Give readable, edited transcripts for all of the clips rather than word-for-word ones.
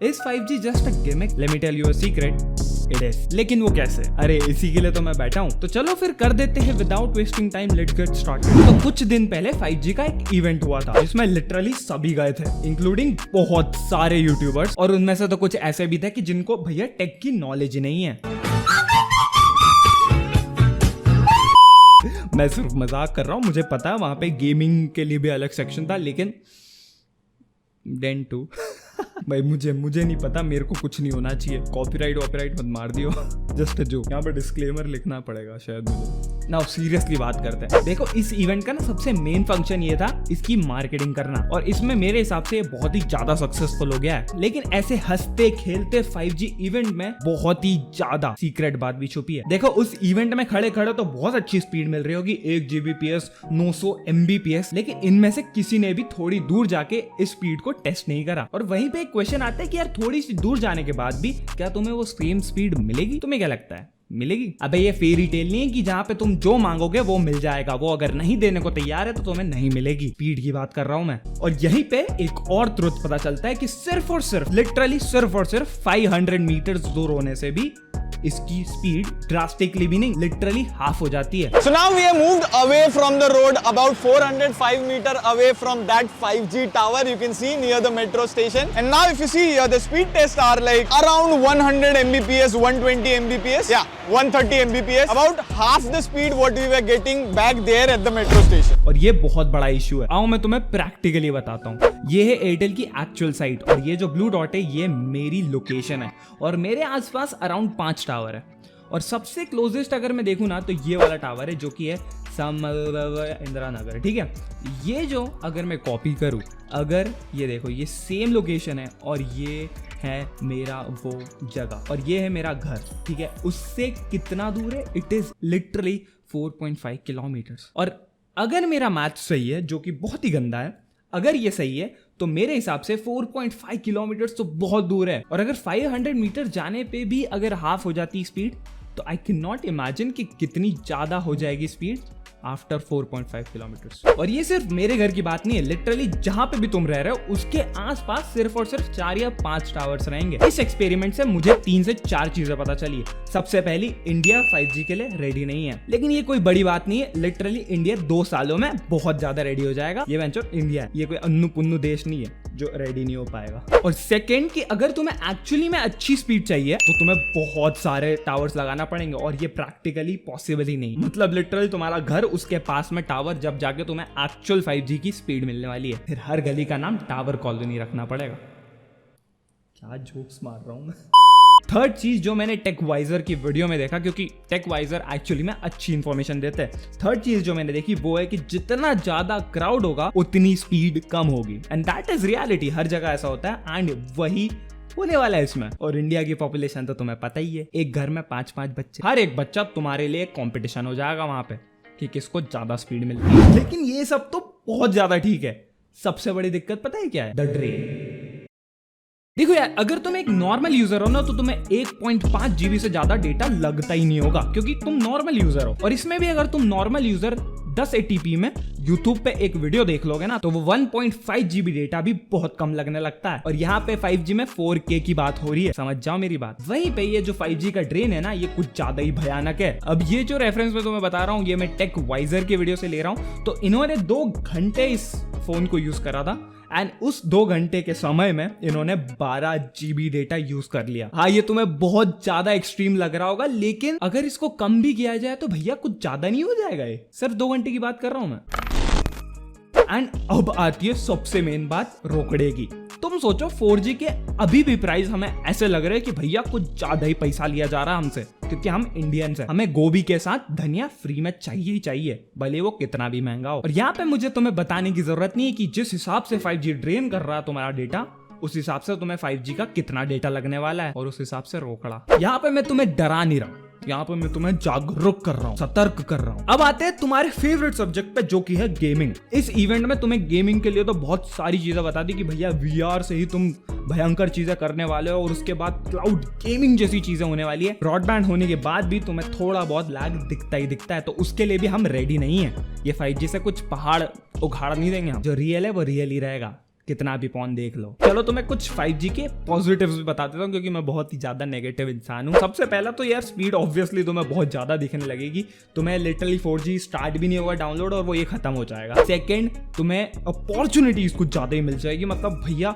Is 5G just a gimmick? Let me tell you a secret. It is. लेकिन वो कैसे? अरे इसी के लिए तो मैं बैठा हूँ। तो चलो फिर कर देते हैं without wasting time. Let's get started. तो कुछ दिन पहले 5G का एक इवेंट हुआ था जिसमें लिटरली सभी गए थे, इंक्लूडिंग बहुत सारे यूट्यूबर्स, और उनमें से तो कुछ ऐसे भी थे कि जिनको भैया टेक की नॉलेज ही नहीं है। मैं सिर्फ मजाक कर रहा हूँ, मुझे पता है वहां पे गेमिंग के लिए भी अलग सेक्शन था, लेकिन देन टू भाई मुझे नहीं पता, मेरे को कुछ नहीं होना चाहिए। कॉपीराइट मत मार दियो। जस्ट जो यहाँ पे डिस्क्लेमर लिखना पड़ेगा शायद मुझे। नाउ सीरियसली बात करते हैं। देखो इस इवेंट का ना सबसे मेन फंक्शन ये था इसकी मार्केटिंग करना, और इसमें मेरे हिसाब से बहुत ही ज्यादा सक्सेसफुल हो गया है। लेकिन ऐसे हंसते खेलते 5G इवेंट में बहुत ही ज्यादा सीक्रेट बात भी छुपी है। देखो उस इवेंट में खड़े खड़े तो बहुत अच्छी स्पीड मिल रही होगी, 1 Gbps 900 Mbps, लेकिन इनमें से किसी ने भी थोड़ी दूर जाके इस स्पीड को टेस्ट नहीं करा। और वहीं पे एक क्वेश्चन आता है कि यार थोड़ी सी दूर जाने के बाद भी क्या तुम्हें वो सेम स्पीड मिलेगी? तुम्हें क्या लगता है मिलेगी? अबे ये फेरी टेल नहीं है कि जहां पे तुम जो मांगोगे वो मिल जाएगा। वो अगर नहीं देने को तैयार है तो तुम्हें नहीं मिलेगी। स्पीड की बात कर रहा हूं मैं। और यहीं पे एक और ट्रुथ पता चलता है कि सिर्फ और सिर्फ लिटरली सिर्फ और सिर्फ 500 मीटर्स दूर होने से भी इसकी स्पीड ड्रास्टिकली भी नहीं, लिटरली हाफ हो जाती है। So now we have moved away from the road about 405 meter away from that 5G tower you can see near the metro station. And now if you see here, the speed tests are like around 100 Mbps, 120 Mbps, yeah, 130 Mbps, about half the speed what we were getting back there at the metro station. और ये बहुत बड़ा issue है। आओ मैं तुम्हें practically बताता हूँ। ये है एयरटेल की एक्चुअल साइट, और ये जो ब्लू डॉट है ये मेरी लोकेशन है, और मेरे आसपास अराउंड 5 टावर है। और सबसे क्लोजेस्ट अगर मैं देखूँ ना तो ये वाला टावर है जो कि है इंदिरा नगर, ठीक है। ये जो अगर मैं कॉपी करूँ, अगर ये देखो ये सेम लोकेशन है, और ये है मेरा वो जगह, और ये है मेरा घर, ठीक है। उससे कितना दूर है? It is literally 4.5 kilometres. और अगर मेरा मैथ सही है, जो कि बहुत ही गंदा है, अगर ये सही है तो मेरे हिसाब से 4.5 किलोमीटर तो बहुत दूर है। और अगर 500 मीटर जाने पे भी अगर हाफ हो जाती स्पीड, तो आई कैन नॉट इमेजिन कि कितनी ज्यादा हो जाएगी स्पीड आफ्टर 4.5 किलोमीटर्स। और ये सिर्फ मेरे घर की बात नहीं है, लिटरली जहां पे भी तुम रह रहे हो उसके आसपास सिर्फ और सिर्फ 4 या 5 टावर्स रहेंगे। इस एक्सपेरिमेंट से मुझे 3 से 4 चीजें पता चली। सबसे पहली, इंडिया 5G के लिए रेडी नहीं है। लेकिन ये कोई बड़ी बात नहीं है, लिटरली इंडिया 2 सालों में बहुत ज्यादा रेडी हो जाएगा। ये वेंचर इंडिया है, ये कोई अन्नू पुन्नू देश नहीं है जो रेडी नहीं हो पाएगा। और सेकंड कि अगर तुम्हें एक्चुअली में अच्छी स्पीड चाहिए तो तुम्हें बहुत सारे टावर्स लगाना पड़ेंगे, और ये प्रैक्टिकली पॉसिबल ही नहीं। मतलब लिटरली तुम्हारा घर, उसके पास में टावर, जब जाके तुम्हें एक्चुअल 5G की स्पीड मिलने वाली है। फिर हर गली का नाम टावर कॉलोनी रखना पड़ेगा। क्या जोक्स मार रहा हूं मैं। थर्ड चीज जो मैंने टेकवाइजर की वीडियो में देखा, क्योंकि टेकवाइजर एक्चुअली में अच्छी इंफॉर्मेशन देते हैं, थर्ड चीज जो मैंने देखी वो है कि जितना ज्यादा क्राउड होगा उतनी स्पीड कम होगी। एंड दैट इज रियलिटी, हर जगह ऐसा होता है, एंड वही होने वाला है इसमें। और इंडिया की पॉपुलेशन तो तुम्हें पता ही है, एक घर में 5-5 बच्चे, हर एक बच्चा तुम्हारे लिए कंपटीशन हो जाएगा वहां पे कि किसको ज्यादा स्पीड मिलती है। लेकिन ये सब तो बहुत ज्यादा ठीक है, सबसे बड़ी दिक्कत पता है क्या है? The drain. देखो यार, अगर तुम एक नॉर्मल यूजर हो ना तो तुम्हें 1.5 GB से ज्यादा डेटा लगता ही नहीं होगा, क्योंकि तुम नॉर्मल यूजर हो। और इसमें भी अगर तुम नॉर्मल यूजर 1080p में YouTube पे एक वीडियो देख लोगे ना तो वो 1.5 GB डेटा भी बहुत कम लगने लगता है। और यहाँ पे 5G में 4K की बात हो रही है, समझ जाओ मेरी बात। वहीं पे ये जो 5G का ड्रेन है ना, ये कुछ ज्यादा ही भयानक है। अब ये जो रेफरेंस में तुम्हें बता रहा हूँ, ये मैं टेकवाइजर की वीडियो से ले रहा हूँ। तो इन्होंने 2 घंटे इस फोन को यूज करा था, एंड उस 2 घंटे के समय में इन्होंने 12 GB डेटा यूज कर लिया। हाँ, ये तुम्हें बहुत ज्यादा एक्सट्रीम लग रहा होगा, लेकिन अगर इसको कम भी किया जाए तो भैया कुछ ज्यादा नहीं हो जाएगा। ये सिर्फ 2 घंटे की बात कर रहा हूं मैं। एंड अब आती है सबसे मेन बात, रोकड़े की। तुम सोचो 4G के अभी भी प्राइस हमें ऐसे लग रहे हैं कि भैया कुछ ज्यादा ही पैसा लिया जा रहा है हमसे, क्योंकि हम इंडियंस हैं। हमें गोभी के साथ धनिया फ्री में चाहिए ही चाहिए, भले वो कितना भी महंगा हो। और यहाँ पे मुझे तुम्हें बताने की जरूरत नहीं है कि जिस हिसाब से 5G ड्रेन कर रहा है तुम्हारा डेटा, उस हिसाब से तुम्हें 5G का कितना डेटा लगने वाला है, और उस हिसाब से रोकड़ा। यहाँ पे मैं तुम्हें डरा नहीं रहा, यहाँ पे मैं तुम्हें जागरूक कर रहा हूँ, सतर्क कर रहा हूँ। अब आते हैं तुम्हारे फेवरेट सब्जेक्ट पे, जो कि है गेमिंग। इस इवेंट में तुम्हें गेमिंग के लिए तो बहुत सारी चीजें बता दी कि भैया VR से ही तुम भयंकर चीजें करने वाले हो, और उसके बाद क्लाउड गेमिंग जैसी चीजें होने वाली है। ब्रॉडबैंड होने के बाद भी तुम्हें थोड़ा बहुत लैग दिखता ही दिखता है, तो उसके लिए भी हम रेडी नहीं है। ये 5G से कुछ पहाड़ उखाड़ नहीं देंगे हम, जो रियल है वो रियल ही रहेगा। कितना भी पॉन देख लो। चलो तुम्हें कुछ 5G के पॉजिटिव्स भी बता देता हूँ, क्योंकि मैं बहुत ही ज्यादा नेगेटिव इंसान हूँ। सबसे पहला तो यार स्पीड ऑब्वियसली तुम्हें बहुत ज्यादा दिखने लगेगी, तुम्हें लिटरली 4G स्टार्ट भी नहीं होगा डाउनलोड और वो ये खत्म हो जाएगा। सेकंड, तुम्हें अपॉर्चुनिटीज कुछ ज्यादा ही मिल जाएगी, मतलब भैया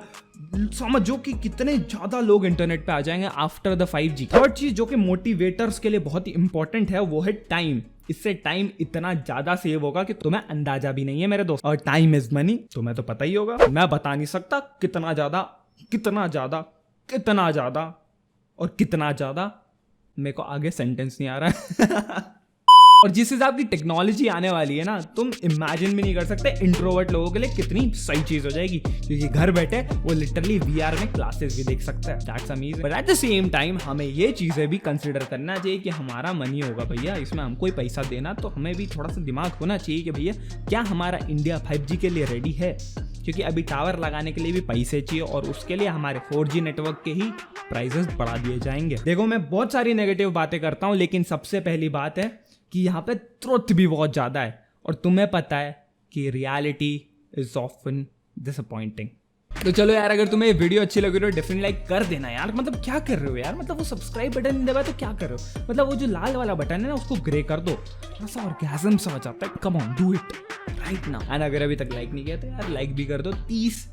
समझो कि कितने ज्यादा लोग इंटरनेट पे आ जाएंगे आफ्टर द 5G। थर्ड चीज जो कि मोटिवेटर्स के लिए बहुत ही इंपॉर्टेंट है वो है टाइम। इससे टाइम इतना ज्यादा सेव होगा कि तुम्हें अंदाजा भी नहीं है मेरे दोस्त। और टाइम इज मनी, तुम्हें तो पता ही होगा, मैं बता नहीं सकता कितना ज्यादा कितना ज्यादा कितना ज्यादा और कितना ज्यादा, मेरे को आगे सेंटेंस नहीं आ रहा है। और जिस हिसाब की टेक्नोलॉजी आने वाली है ना, तुम इमेजिन भी नहीं कर सकते इंट्रोवर्ट लोगों के लिए कितनी सही चीज हो जाएगी, क्योंकि घर बैठे वो लिटरली VR में क्लासेस भी देख सकते हैं। That's amazing. But at the same time हमें ये चीजें भी कंसिडर करना चाहिए कि हमारा मनी होगा भैया, इसमें हमको ही पैसा देना, तो हमें भी थोड़ा सा दिमाग होना चाहिए कि भैया क्या हमारा इंडिया 5G के लिए रेडी है, क्योंकि अभी टावर लगाने के लिए भी पैसे चाहिए और उसके लिए हमारे 4G नेटवर्क के ही प्राइसेस बढ़ा दिए जाएंगे। देखो मैं बहुत सारी नेगेटिव बातें करता हूँ, लेकिन सबसे पहली बात है कि यहाँ पे ट्रुथ भी बहुत ज्यादा है और तुम्हें पता है कि रियलिटी इज ऑफन डिसअपॉइंटिंग। तो चलो यार, अगर तुम्हें ये वीडियो अच्छी लगी तो डेफिनेटली लाइक कर देना यार। मतलब क्या कर रहे हो यार, मतलब वो सब्सक्राइब बटन नहीं दबा तो क्या कर रहे हो, मतलब वो जो लाल वाला बटन है ना उसको ग्रे कर दो, थोड़ा सा ऑर्गेज़म सा हो जाता है। Come on do it right now. And अगर अभी तक लाइक नहीं किया तो यार लाइक भी कर दो, 30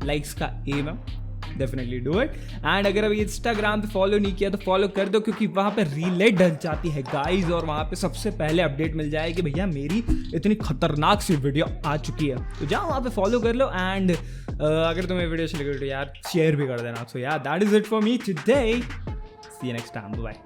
लाइक्स का एम है, डेफिनेटली डू इट। एंड अगर अभी इंस्टाग्राम पे फॉलो नहीं किया तो फॉलो कर दो, क्योंकि वहां पे रीलें डल जाती है गाइज, और वहां पे सबसे पहले अपडेट मिल जाए कि भैया मेरी इतनी खतरनाक सी वीडियो आ चुकी है, तो जाओ वहां पे फॉलो कर लो। एंड अगर तुम्हें वीडियो अच्छी लगी तो यार शेयर भी कर देना। सो यार that is it for me today, see you next time, bye.